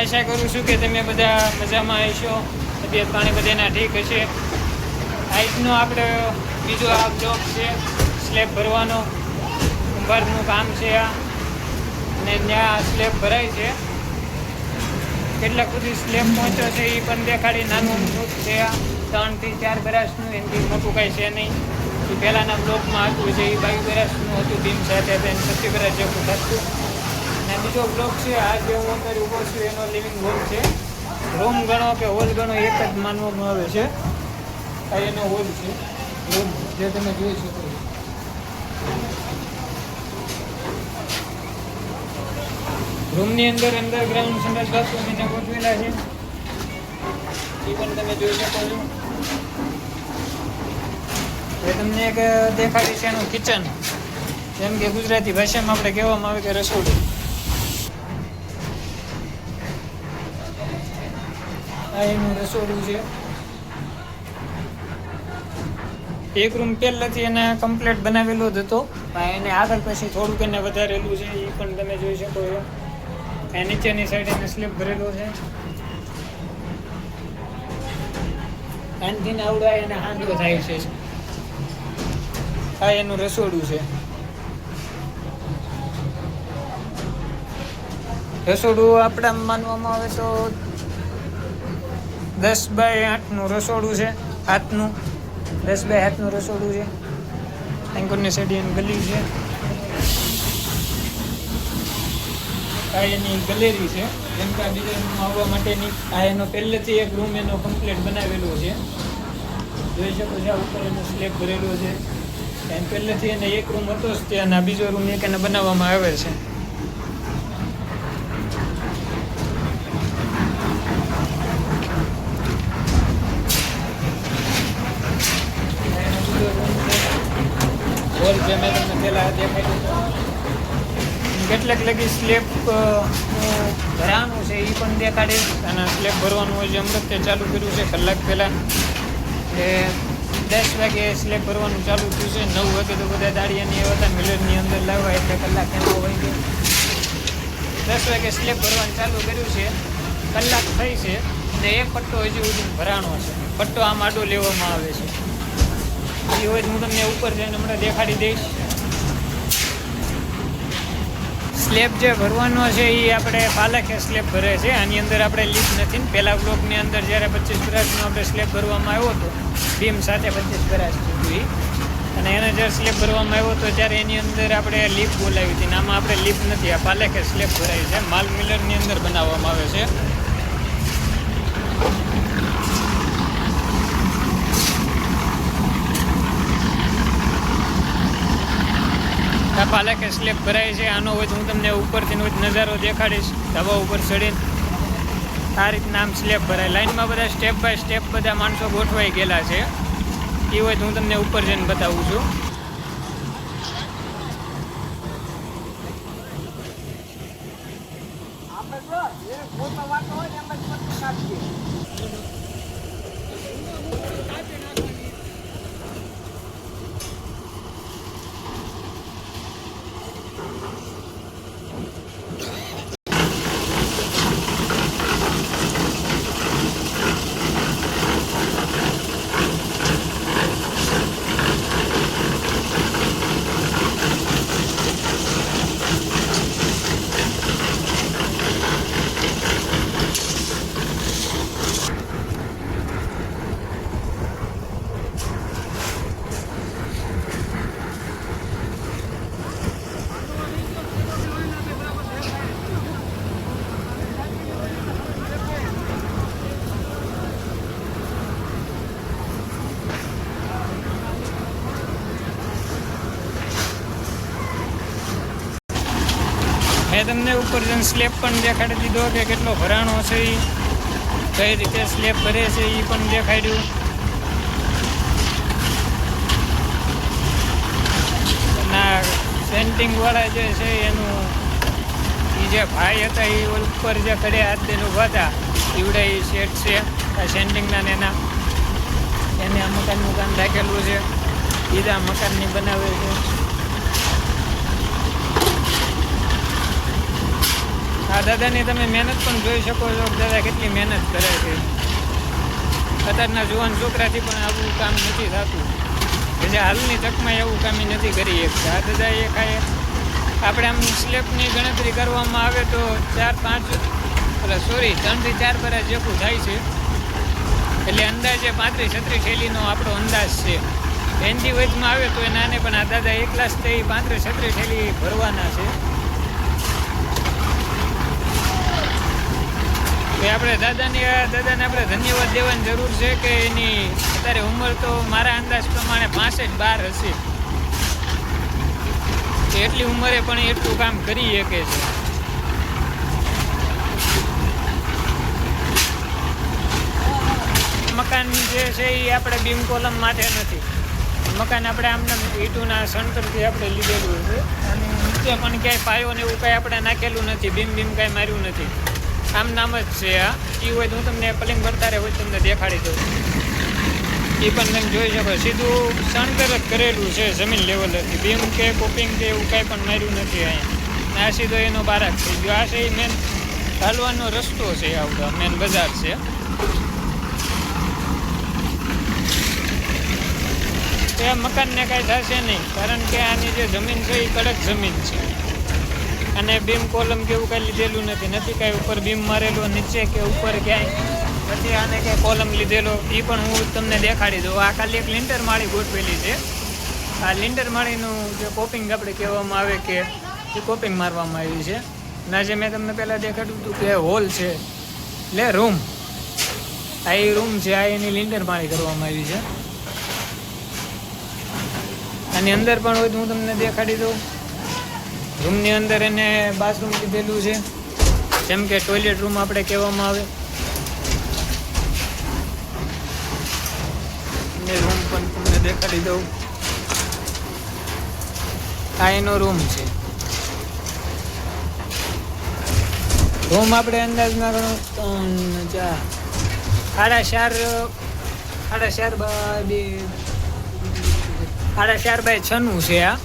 આશા કરું છું કે તમે બધા મજામાં હશો, તબિયત પાણી બધાના ઠીક હશે. આજનો આપણે બીજો આ બ્લોક છે સ્લેબ ભરવાનો. કુંભારનું કામ છે આ, અને ત્યાં સ્લેબ ભરાય છે. કેટલાક બધી સ્લેબ પહોંચ્યો છે એ પણ દેખાડી. નાનું છે આ 3 થી 4 બરાસનું, એનાથી મોટું કાંઈ છે નહીં. એ પહેલાંના બ્લોકમાં હતું છે, એ 22 બરાસનું હતું બીમ સાથે, 25 બરાસ જેવું થતું. અને બીજો બ્લોક છે આ જે હું અત્યારે ઊભો છું એનો લિવિંગ હોલ છે. રૂમ ગણો કે હોલ ગણો એક જ માનવામાં આવે છે. આ એનો હોલ છે, રૂમ જે તમે જોઈ શકો. રૂમની અંદર અંડરગ્રાઉન્ડ સંડાસ બાથરૂમ એને ગોઠવેલા છે, એ પણ તમે જોઈ શકો છો. હવે તમને એક દેખાડી છે એનું કિચન, જેમ કે ગુજરાતી ભાષામાં આપણે કહેવામાં આવે કે રસોડું. આ એનું રસોડું છે. એક રૂમ પહેલાંથી એને કમ્પ્લીટ બનાવેલો જ હતો, એને આગળ પછી થોડુંક એને વધારેલું છે, એ પણ તમે જોઈ શકો છો. આ નીચેની સાઈડ એને સ્લેબ ભરેલો છે. આનથી આવડા એને હાંડલો થાય છે. આ એનું રસોડું છે. રસોડું આપણા માનવામાં આવે તો 10 બાય 8નું રસોડું છે. હાથનું 10 બાય 8નું રસોડું છે. એન્કોરની સાઈડ એની ગલી છે. આ એની ગલેરી છે, જેમ કે આ બીજા રૂમમાં આવવા માટેની. આ એનો પહેલેથી એક રૂમ એનો કમ્પ્લીટ બનાવેલો છે, જોઈ શકો છો. ઉપર એનો સ્લેબ ભરેલો છે. એમ પહેલેથી એને એક રૂમ હતો જ ત્યાં, આ બીજો રૂમ એક એને બનાવવામાં આવે છે. હોલ જે મેં તમને પહેલાં દેખાડ્યું. કેટલાક લગી સ્લેબ ભરવાનું છે એ પણ દેખાડીશ. અને સ્લેબ ભરવાનું હોય જે અમૃત ચાલુ કર્યું છે કલાક પહેલાં. એ 10 વાગે સ્લેબ ભરવાનું ચાલુ થયું છે. 9 વાગે તો બધા દાળિયાની એવા હતા મિલરની અંદર લાવવા, એટલે કલાક એમાં હોય છે. 10 વાગે સ્લેબ ભરવાનું ચાલુ કર્યું છે, કલાક થઈ છે. અને એક પટ્ટો હજી સુધી ભરાણો છે. પટ્ટો આમ આડો લેવામાં આવે છે. એ હોય હું તમને ઉપર જઈને હમણાં દેખાડી દઈશ. સ્લેબ જે ભરવાનો છે એ આપણે પાલખે સ્લેબ ભરે છે. આની અંદર આપણે લીક નથી. પહેલા બ્લોકની અંદર જ્યારે 25 બરાસનો આપણે સ્લેબ ભરવામાં આવ્યો હતો, બીમ સાથે 25 બરાસ સુધી, અને એને જ્યારે સ્લેબ ભરવામાં આવ્યો હતો ત્યારે એની અંદર આપણે લીપ બોલાવી હતી. આમાં આપણે લીપ નથી, આ પાલખે સ્લેબ ભરાય છે. માલ મિલરની અંદર બનાવવામાં આવે છે. આ પાલખે સ્લેબ ભરાય છે. આનો હોય હું તમને ઉપરથી નજારો દેખાડીશ. ધાબા ઉપર ચડીને આ રીતના આમ સ્લેબ ભરાય. લાઈનમાં બધા સ્ટેપ બાય સ્ટેપ બધા માણસો ગોઠવાઈ ગયેલા છે. એ હોય હું તમને ઉપર જઈને બતાવું છું. મેં તમને ઉપર જઈને સ્લેબ પણ દેખાડી દીધો કે કેટલો ભરાણો છે, એ કઈ રીતે સ્લેબ ભરે છે એ પણ દેખાડ્યું. ના સેન્ટિંગવાળા જે છે એનું એ જે ભાઈ હતા એ ઉપર જે ખડે હાથ દેને ઊભા હતા એવડા એ શેડ છે આ સેન્ટિંગના ને એના. એને આ મકાનનું કામ રાખેલું છે. બીજા મકાનની બનાવે છે. આ દાદાની તમે મહેનત પણ જોઈ શકો છો. દાદા કેટલી મહેનત કરે છે. અત્યારના જુવાન છોકરાથી પણ આવું કામ નથી થતું. જે હાલની તકમાં એવું કામ નથી કરી શકતા. આ દાદા એ કાંઈ આપણે આમ સ્લેબની ગણતરી કરવામાં આવે તો 3 થી 4 બરા જેટલું થાય છે. એટલે અંદાજે 35-36 થેલીનો આપણો અંદાજ છે. એનથી વચમાં આવે તો એનાને પણ આ દાદા એકલા જ થઈ 35-36 થેલી ભરવાના છે. એ આપણે દાદાને આપણે ધન્યવાદ દેવાની જરૂર છે કે એની અત્યારે ઉંમર તો મારા અંદાજ પ્રમાણે 65-62 હશે. એટલી ઉંમરે પણ એટલું કામ કરી શકે છે. મકાન જે છે એ આપણે બીમ કોલમ માટે નથી. મકાન આપણે આમને ઈંટોના સણતરથી આપણે લીધેલું છે. અને નીચે પણ ક્યાંય પાયો ને એવું કાંઈ આપણે નાખેલું નથી. બીમ કાંઈ માર્યું નથી. આમ નામ જ છે. આ એ હોય તો હું તમને પલિંગ ભરતા હોય તમને દેખાડી દઉં. એ પણ તમે જોઈ શકો. સીધું સણતર જ કરેલું છે જમીન લેવલથી. બીમ કે કોપિંગ કે એવું કાંઈ પણ માર્યું નથી અહીંયા. આ સીધો એનો બારાક થઈ ગયો. આ છે એ મેન હાલવાનો રસ્તો છે. આવડો મેન બજાર છે. એ મકાનને કાંઈ થશે નહીં, કારણ કે આની જે જમીન છે એ કડક જમીન છે. અને બીમ કોલમ કે એવું કાંઈ લીધેલું નથી કાંઈ ઉપર બીમ મારેલો નીચે કે ઉપર ક્યાંય નથી. આને કાંઈ કોલમ લીધેલો એ પણ હું તમને દેખાડી દઉં. આ ખાલી એક લિન્ટર માળી ગોઠવેલી છે. આ લિન્ટર માળીનું જે કોપિંગ આપણે કહેવામાં આવે કે એ કોપિંગ મારવામાં આવ્યું છે. ના જે મેં તમને પહેલાં દેખાડ્યું હતું કે હોલ છે એટલે રૂમ. આ એ રૂમ છે. આ એની લિન્ટર માળી કરવામાં આવી છે. આની અંદર પણ હોય તો હું તમને દેખાડી દઉં. રૂમની અંદર એને બાથરૂમ લીધેલું છે, જેમ કે ટોયલેટ રૂમ આપણે કહેવામાં આવે. અને રૂમ પણ તમને દેખાડી દઉં. આ એનો રૂમ છે. રૂમ આપણે અંદાજમાં ગણો 4.5 બાય 6 નું છે. આ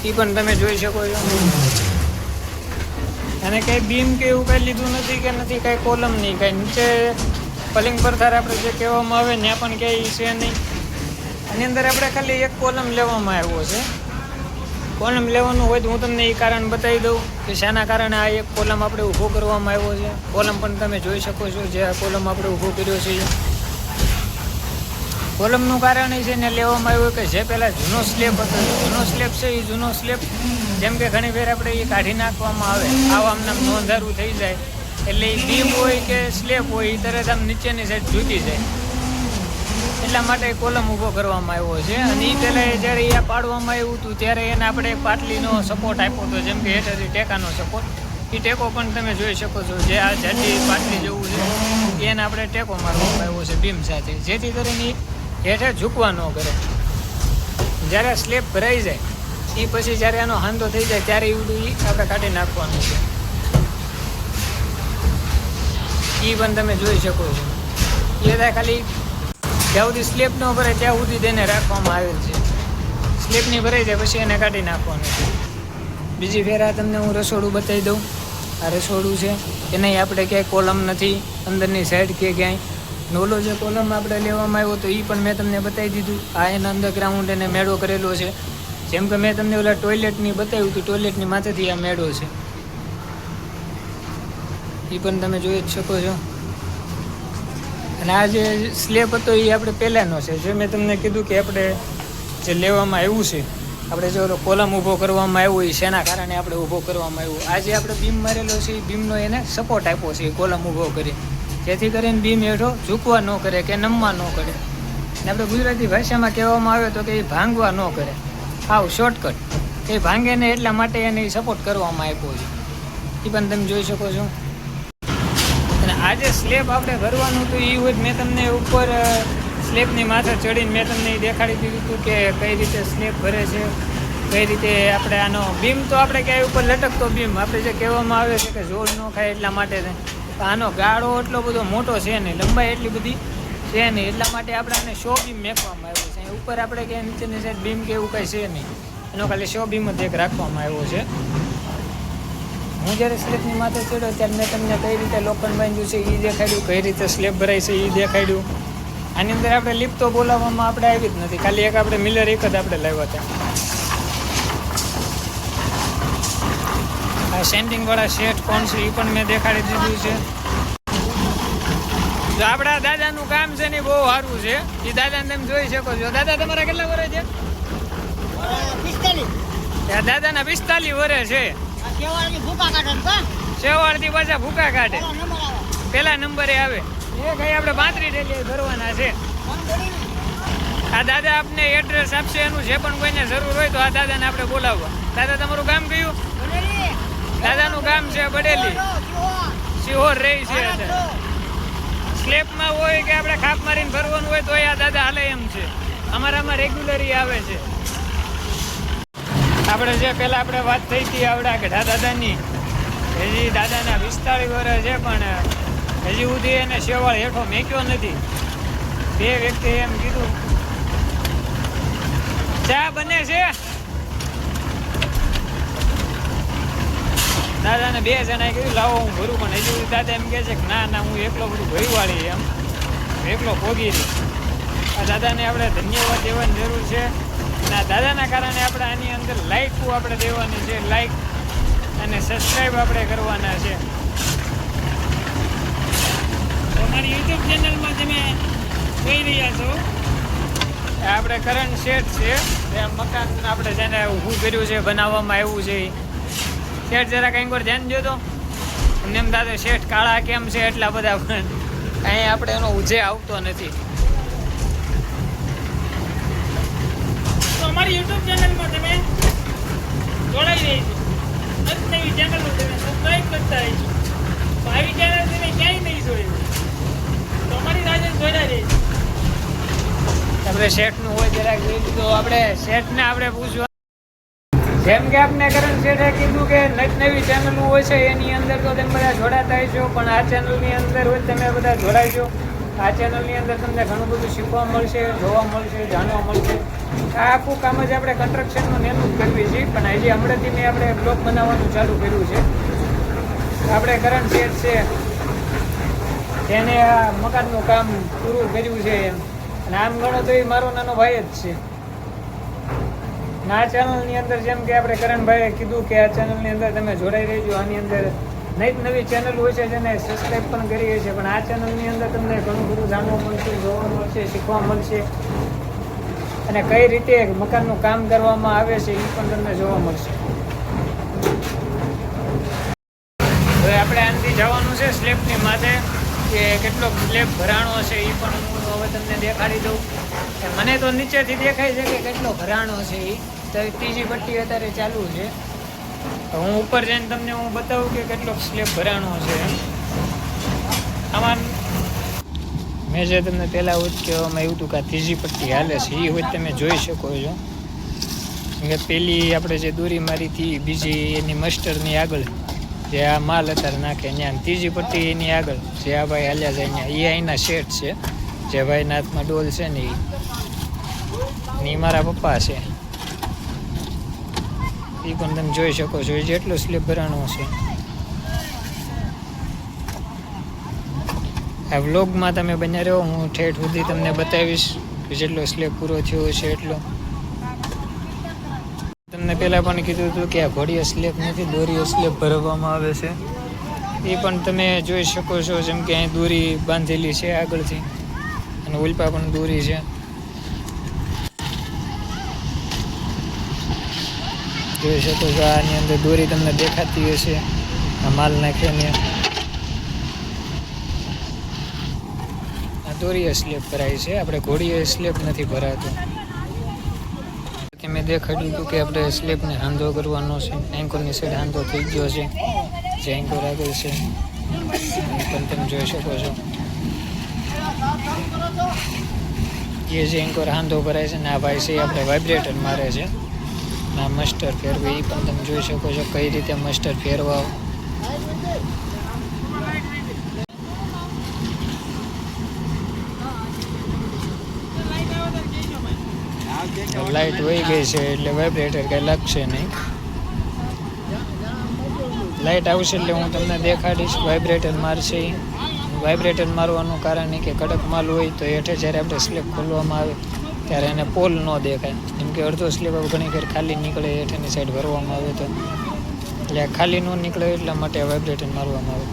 એ પણ તમે જોઈ શકો છો. અને કંઈ બીમ કે એવું કંઈ લીધું નથી કે નથી કાંઈ કોલમ નહીં કાંઈ. નીચે પલિંગ પરથાર આપણે જે કહેવામાં આવે ત્યાં પણ ક્યાંય છે નહીં. આની અંદર આપણે ખાલી એક કોલમ લેવામાં આવ્યો છે. કોલમ લેવાનું હોય તો હું તમને એ કારણ બતાવી દઉં કે શાના કારણે આ એક કોલમ આપણે ઊભો કરવામાં આવ્યો છે. કોલમ પણ તમે જોઈ શકો છો. જે આ કોલમ આપણે ઊભો કર્યો છે કોલમનું કારણ એ છે ને લેવામાં આવ્યું કે જે પહેલાં જૂનો સ્લેબ હતો, જૂનો સ્લેબ છે એ જૂનો સ્લેબ જેમ કે ઘણી વાર આપણે એ કાઢી નાખવામાં આવે, આમ નોંધારું થઈ જાય એટલે એ બીમ હોય કે સ્લેબ હોય એ તરત આમ નીચેની સાઈડ ઝૂકી જાય. એટલા માટે કોલમ ઊભો કરવામાં આવ્યો છે. અને એ પહેલાં જ્યારે એ પાડવામાં આવ્યું હતું ત્યારે એને આપણે પાટલીનો સપોર્ટ આપ્યો હતો, જેમ કે હેઠળથી ટેકાનો સપોર્ટ. એ ટેકો પણ તમે જોઈ શકો છો. જે આ જાડી પાટલી જેવું છે એને આપણે ટેકો મારવામાં આવ્યો છે બીમ સાથે, જેથી કરીને હેઠે ઝૂકવા ન કરે. જ્યારે સ્લેબ ભરાઈ જાય એ પછી જ્યારે એનો હાંધો થઈ જાય ત્યારે એવું આપણે કાઢી નાખવાનું છે. એ પણ તમે જોઈ શકો છો. એ ખાલી જ્યાં સુધી સ્લેબ ન ભરાય ત્યાં સુધી તેને રાખવામાં આવેલ છે. સ્લેબની ભરાઈ જાય પછી એને કાઢી નાખવાનું છે. બીજી ફેર આ તમને હું રસોડું બતાવી દઉં. આ રસોડું છે એને આપણે ક્યાંય કોલમ નથી અંદરની સાઈડ કે ક્યાંય. નોલો જે કોલમ આપણે લેવામાં આવ્યો તો એ પણ મેં તમને બતાવી દીધું. આ એના અંડરગ્રાઉન્ડ એને મેળો કરેલો છે. જેમ કે મેં તમને ઓલા ટોયલેટની બતાવ્યું હતું, ટોયલેટની માથેથી આ મેળો છે. એ પણ તમે જોઈ જ શકો છો. અને આ જે સ્લેબ હતો એ આપણે પહેલાંનો છે. જે મેં તમને કીધું કે આપણે જે લેવામાં આવ્યું છે, આપણે જે ઓલો કોલમ ઊભો કરવામાં આવ્યો એ શેના કારણે આપણે ઊભો કરવામાં આવ્યો. આ જે આપણે બીમ મારેલો છે એ બીમનો એને સપોર્ટ આપ્યો છે એ કોલમ ઊભો કરી, જેથી કરીને બીમ હેઠો ઝૂકવા ન કરે કે નમવા ન કરે. અને આપણે ગુજરાતી ભાષામાં કહેવામાં આવે તો કે એ ભાંગવા ન કરે. આવ શોર્ટકટ એ ભાંગે ને એટલા માટે એને સપોર્ટ કરવામાં આપ્યો છે. એ પણ તમે જોઈ શકો છો. અને આ જે સ્લેબ આપણે ભરવાનું હતું એ હોય મેં તમને ઉપર સ્લેબની માથે ચડીને મેં તમને એ દેખાડી દીધું હતું કે કઈ રીતે સ્લેબ ભરે છે, કઈ રીતે આપણે આનો બીમ તો આપણે ક્યાંય ઉપર લટકતો બીમ આપણે જે કહેવામાં આવે છે કે જોડ ન ખાય એટલા માટે આનો ગાળો એટલો બધો મોટો છે નહીં, લંબાઈ એટલી બધી છે નહીં, એટલા માટે આપણે આને 100 બીમ મેકવામાં આવ્યો છે. ઉપર આપણે ક્યાંય નીચેની સાઈડ બીમ કે એવું કાંઈ છે નહીં. એનો ખાલી શોભીમ જ એક રાખવામાં આવ્યો છે. હું જ્યારે સ્લેબની માથે ચડ્યો ત્યારે મેં તમને કઈ રીતે લોખંડ બાંધ્યું છે એ દેખાડ્યું, કઈ રીતે સ્લેબ ભરાય છે એ દેખાડ્યું. આની અંદર આપણે લિફ્ટ તો બોલાવવામાં આપણે આવી જ નથી, ખાલી એક આપણે મિલર એક જ આપણે લાવ્યા હતા. આ સેન્ટિંગવાળા શેઠ કોણ છે એ પણ મેં દેખાડી દીધું છે. જો આપણા દાદાનું કામ છે ને બહુ સારું છે, એ દાદાને તમે જોઈ શકો છો. દાદા તમારા કેટલા વર્ષ છે? 45. દાદાના 45 વર્ષ છે. શેવાળથી પાછા ભૂકા કાઢે, પેલા નંબરે આવે. એ કઈ આપણે 35 ડેલી ભરવાના છે. આ દાદા આપને એડ્રેસ આપશે, એનું જે પણ કોઈને જરૂર હોય તો આ દાદાને આપણે બોલાવવા. દાદા તમારું કામ કયું? દાદાનું કામ છે બડેલી, સિહોર રહી છે. સ્લેબમાં હોય કે આપણે ખાપ મારીને ભરવાનું હોય તો આ દાદા હાલે એમ છે. અમારામાં રેગ્યુલરી આવે છે. આપણે જે પહેલાં આપણે વાત થઈ હતી આવડા ગઢા દાદાની, હજી દાદાના 45 વર્ષ છે પણ હજી સુધી એને શેવાળ હેઠો મેક્યો નથી. બે વ્યક્તિએ એમ કીધું. ચા બને છે? દાદાને 2 જણાએ કીધું લાવો હું ભરું, પણ હજી સુધી દાદા એમ કહે છે કે ના ના હું એકલો બધું ભરી વાળી, એમ એકલો ભોગી રહી. આ દાદાને આપણે ધન્યવાદ દેવાની જરૂર છે. અને આ દાદાના કારણે આપણે આની અંદર લાઇકો આપણે દેવાની છે, લાઇક અને સબસ્ક્રાઈબ આપણે કરવાના છે. અમારી યુટ્યુબ ચેનલમાં તમે જોઈ રહ્યા છો, આપણે કરંટ શેઠ છે. એ મકાન આપણે જેને ઊભું કર્યું છે, બનાવવામાં આવ્યું છે. શેઠ જરા કંઈક વાર ધ્યાન દો તો. એમ દાદા શેઠ કાળા કેમ છે એટલા બધા, પણ અહીં આપણે એનો ઉજે આવતો નથી. અમારી યુટ્યુબ ચેનલમાં તમે જોડાઈ રહી છો, નવી ચેનલો તમે સબસ્ક્રાઈબ કરતા રહીશું. તો આવી ચેનલ તમે ક્યાંય નહીં જોઈ, તો અમારી સાથે જોડાઈ રહી છે. આપણે શેઠનું હોય જરાક જોઈ લીધું. આપણે શેઠને આપણે પૂછવા, જેમ કે આપને કરણ શેઠે કીધું કે નવી ચેનલો હોય છે એની અંદર તો તમે બધા જોડાતા હશો, પણ આ ચેનલની અંદર હોય તમે બધા જોડાઈશો. આ ચેનલની અંદર તમને ઘણું બધું શીખવા મળશે, જોવા મળશે, જાણવા મળશે. આ આખું કામ જ આપણે કન્સ્ટ્રક્શનનું નેનું જ કરવી છીએ, પણ હજી હમણાંથી મેં આપણે બ્લોગ બનાવવાનું ચાલુ કર્યું છે. આપણે કરણ શેઠ છે એને આ મકાનનું કામ પૂરું કર્યું છે એમ, અને આમ ગણો તો એ મારો નાનો ભાઈ જ છે. આ ચેનલની અંદર જેમ કે આપણે કરણભાઈએ કીધું કે આ ચેનલની અંદર તમે જોડાઈ રહેજો. આની અંદર નવી ચેનલ હોય છે જેને સબસ્ક્રાઈબ પણ કરીએ છીએ, પણ આ ચેનલની અંદર તમને ઘણું બધું જાણવા મળશે, જોવા મળશે, શીખવા મળશે. અને કઈ રીતે મકાનનું કામ કરવામાં આવે છે એ પણ તમને જોવા મળશે. હવે આપણે આનાથી જવાનું છે સ્લેબની માથે, કે કેટલો સ્લેબ ભરાણો છે એ પણ હું હવે તમને દેખાડી દઉં. મને તો નીચેથી દેખાય છે કે કેટલો ભરાણો છે એ. તો ત્રીજી પટ્ટી અત્યારે ચાલુ છે. હું ઉપર જઈને તમને હું બતાવું કે કેટલો સ્લેબ ભરાણો છે. આમાં મેં જે તમને પહેલાં હોય કહેવામાં આવ્યું હતું કે આ ત્રીજી પટ્ટી હાલે છે, એ હોય તમે જોઈ શકો છો. કે પેલી આપણે જે દોરી મારી હતી બીજી એની મસ્ટરની આગળ જે આ માલ અત્યારે નાખે ત્યાં, ત્રીજી પટ્ટી એની આગળ જે આ ભાઈ હાલ્યા જાય ત્યાં, એ અહીંના શેઠ છે. જે ભાઈના હાથમાં ડોલ છે ને એ મારા પપ્પા છે. એ પણ તમે જોઈ શકો છો જેટલો સ્લેબ ભરાણો છે. આ વ્લોગમાં તમે બન્યા રહો, હું ઠેઠ સુધી તમને બતાવીશ કે જેટલો સ્લેબ પૂરો થયો છે એટલો. તમને પહેલાં પણ કીધું હતું કે આ ઘોડીયો સ્લેબ નથી, દોરીયો સ્લેબ ભરવામાં આવે છે. એ પણ તમે જોઈ શકો છો, જેમ કે અહીં દોરી બાંધેલી છે આગળથી, અને ઉલ્પા પણ દોરી છે. જોઈ શકો છો આની અંદર દોરી તમને દેખાતી હશે, આ માલ નાખ્યો. આ દોરીય સ્લેબ ભરાય છે, આપણે ઘોડીએ સ્લેબ નથી ભરાતો. મેં દેખાડ્યું હતું કે આપણે સ્લેબને હાંધો કરવાનો છે. એન્કોરની સાઈડ હાંધો થઈ ગયો છે, જે એન્કોર આગળ છે એ પણ તમે જોઈ શકો છો. એ જે એન્કોર હાંધો ભરાય છે ને આ ભાઈ છે આપણે વાઇબ્રેટર મારે છે. આ મસ્ટર ફેરવે એ પણ તમે જોઈ શકો છો કઈ રીતે મસ્ટર ફેરવા. લાઇટ વહી ગઈ છે એટલે વાઇબ્રેટર કંઈ લાગશે નહીં. લાઇટ આવશે એટલે હું તમને દેખાડીશ. વાઇબ્રેટર મારશે. વાઇબ્રેટર મારવાનું કારણ એ કે કડક માલ હોય તો હેઠે જ્યારે આપણે સ્લેબ ખોલવામાં આવે ત્યારે એને પોલ ન દેખાય. કેમ કે અડધો સ્લેબ ઘણી વાર ખાલી નીકળે હેઠળની સાઈડ ભરવામાં આવે તો, એટલે ખાલી ન નીકળે એટલા માટે વાઇબ્રેટર મારવામાં આવે.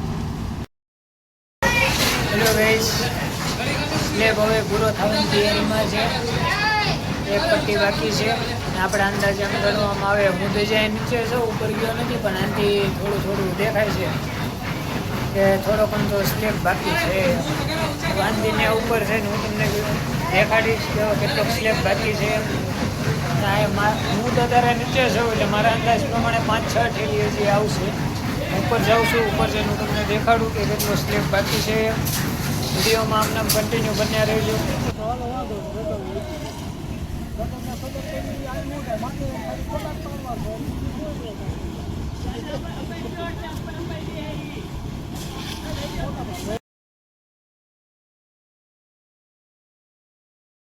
હેલો ગાઈસ, સ્લેબ હવે પૂરો થવાની તૈયારીમાં છે. એક પટ્ટી બાકી છે. આપણે અંદાજે એમ ગણવામાં આવે, હું તો જ્યાં નીચે છું ઉપર ગયો નથી, પણ આનાથી થોડું દેખાય છે કે થોડોક તો સ્લેબ બાકી છે. વાંધીને ઉપર છે ને હું તમને દેખાડીશ કે કેટલોક સ્લેબ બાકી છે. હું તો અત્યારે નીચે છું એટલે મારા અંદાજ પ્રમાણે 5-6 ઠેલી હજી આવશે. ઉપર જાઉં છું, ઉપર જઈને હું તમને દેખાડું કે કેટલો સ્લેબ બાકી છે. વિડીયોમાં આમને કન્ટિન્યુ બન્યા રહેજો.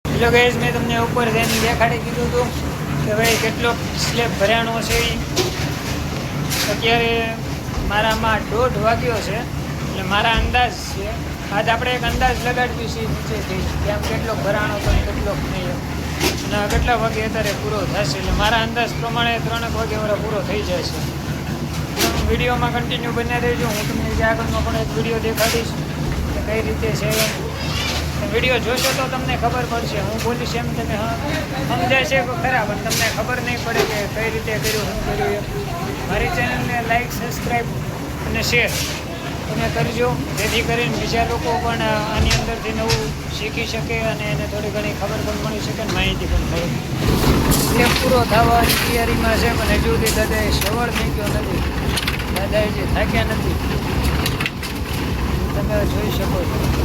હેલો ગાઈઝ, મેં તમને ઉપર જઈને દેખાડી દીધું હતું કે ભાઈ કેટલો સ્લેબ ભરાણો છે. અત્યારે મારામાં 1:30 વાગ્યો છે એટલે મારા અંદાજ છે. આજ આપણે એક અંદાજ લગાડવી છે નીચેથી કે આમ કેટલો ભરાણો તો કેટલોક નહીં, અને કેટલા વાગે અત્યારે પૂરો થશે. એટલે મારા અંદાજ પ્રમાણે 3 વાગે વાળા પૂરો થઈ જશે. વિડીયોમાં કન્ટિન્યુ બન્યા રહેજો. હું તમને જે આગળનો પણ એક વિડીયો દેખાડીશ કે કઈ રીતે છે. વિડીયો જોશો તો તમને ખબર પડશે. હું બોલીશ એમ તમે સમજાય છે કે ખરા, પણ તમને ખબર નહીં પડે કે કઈ રીતે કર્યું, શું કર્યું. મારી ચેનલને લાઈક, સબસ્ક્રાઈબ અને શેર તમે કરજો, જેથી કરીને બીજા લોકો પણ આની અંદરથી નવું શીખી શકે અને એને થોડી ઘણી ખબર પણ મળી શકે અને માહિતી પણ મળે. સ્લેબ પૂરો થવાની તૈયારીમાં છે, પણ હજુ સુધી દાદાએ સવળ થઈ ગયો નથી. દાદાએ જે થાક્યા નથી તમે જોઈ શકો છો.